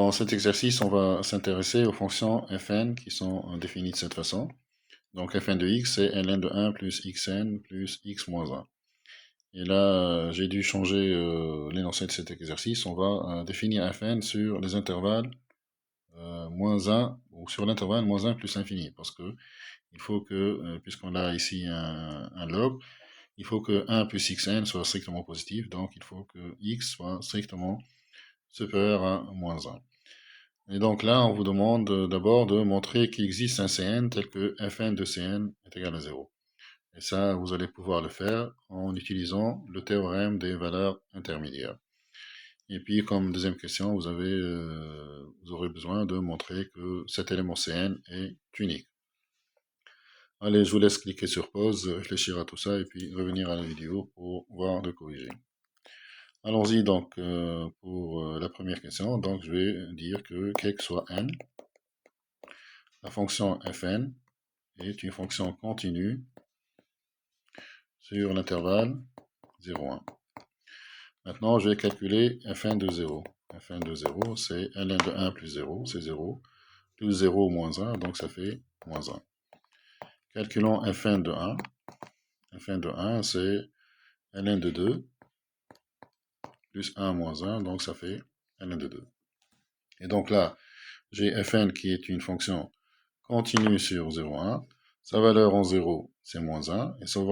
dans cet exercice, on va s'intéresser aux fonctions fn qui sont définies de cette façon. Donc fn de x, c'est ln de 1 plus xn plus x moins 1. Et là, j'ai dû changer l'énoncé de cet exercice. On va définir fn sur les intervalles moins 1, ou sur l'intervalle moins 1 plus infini, parce que il faut que, puisqu'on a ici un log, il faut que 1 plus xn soit strictement positif, donc il faut que x soit strictement supérieur à moins 1. Et donc là, on vous demande d'abord de montrer qu'il existe un Cn tel que fn de Cn est égal à 0. Et ça, vous allez pouvoir le faire en utilisant le théorème des valeurs intermédiaires. Et puis, comme deuxième question, vous aurez besoin de montrer que cet élément Cn est unique. Allez, je vous laisse cliquer sur pause, réfléchir à tout ça, et puis revenir à la vidéo pour voir le corriger. Allons-y donc pour la première question. Donc, je vais dire que quel que soit n, la fonction fn est une fonction continue sur l'intervalle 0,1. Maintenant, je vais calculer fn de 0. Fn de 0, c'est ln de 1 plus 0, c'est 0, plus 0 moins 1, donc ça fait moins 1. Calculons fn de 1. Fn de 1, c'est ln de 2, plus 1 moins 1, donc ça fait ln de 2. Et donc là, j'ai fn qui est une fonction continue sur 0,1. Sa valeur en 0, c'est moins 1, et sa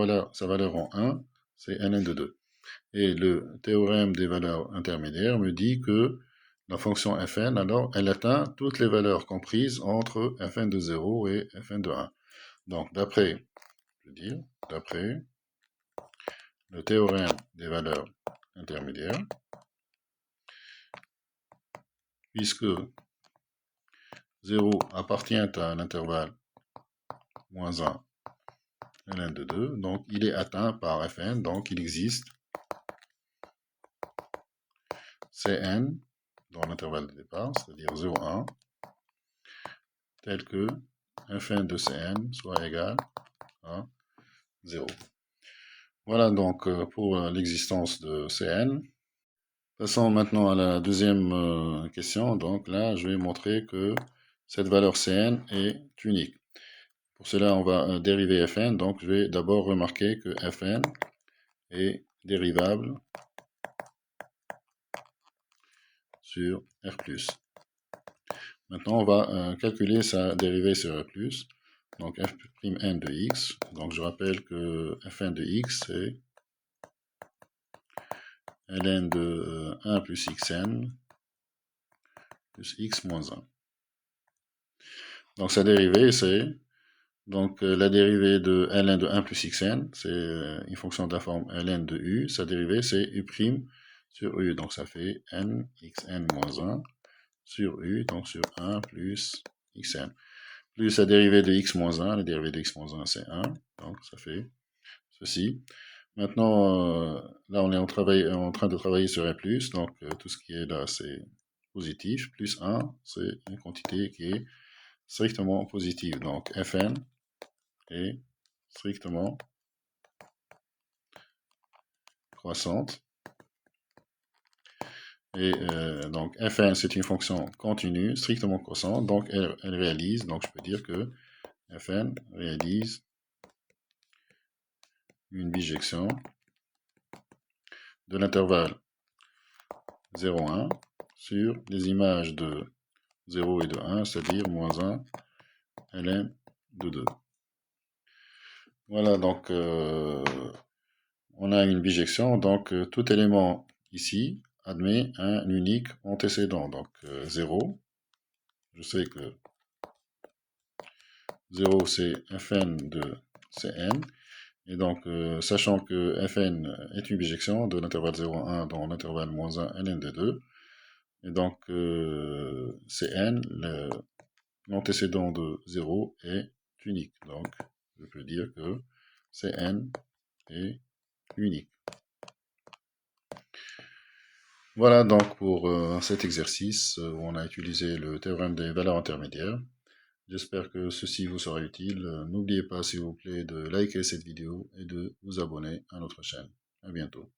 valeur en 1, c'est ln de 2. Et le théorème des valeurs intermédiaires me dit que la fonction fn, alors, elle atteint toutes les valeurs comprises entre fn de 0 et fn de 1. Donc, d'après le théorème des valeurs intermédiaires, puisque 0 appartient à l'intervalle moins 1, ln de 2, donc il est atteint par fn, donc il existe Cn dans l'intervalle de départ, c'est-à-dire 0, 1, tel que fn de Cn soit égal à 0. Voilà donc pour l'existence de Cn. Passons maintenant à la deuxième question. Donc là, je vais montrer que cette valeur Cn est unique. Pour cela, on va dériver Fn. Donc je vais d'abord remarquer que Fn est dérivable sur R+. Maintenant, on va calculer sa dérivée sur R+. Donc f'n de x. Donc je rappelle que fn de x, c'est ln de 1 plus xn plus x moins 1. Donc sa dérivée, c'est la dérivée de ln de 1 plus xn, c'est une fonction de la forme ln de u. Sa dérivée, c'est u' sur u. Donc ça fait n xn moins 1 sur u, donc sur 1 plus xn. Plus la dérivée de x moins 1, la dérivée de x moins 1, c'est 1. Donc ça fait ceci. Maintenant, là, on est en train de travailler sur R+, donc tout ce qui est là, c'est positif. Plus 1, c'est une quantité qui est strictement positive. Donc, Fn est strictement croissante. Et donc, Fn, c'est une fonction continue, strictement croissante. Donc, elle réalise, donc je peux dire que Fn réalise une bijection de l'intervalle 0,1 sur les images de 0 et de 1, c'est-à-dire moins 1, ln de 2. Voilà, donc on a une bijection, donc tout élément ici admet un unique antécédent. Donc 0, je sais que 0 c'est fn de Cn, et donc sachant que fn est une bijection de l'intervalle 0 à 1 dans l'intervalle moins 1 ln de 2, et donc Cn, l'antécédent de 0 est unique. Donc je peux dire que Cn est unique. Voilà donc pour cet exercice où on a utilisé le théorème des valeurs intermédiaires. J'espère que ceci vous sera utile. N'oubliez pas s'il vous plaît de liker cette vidéo et de vous abonner à notre chaîne. À bientôt.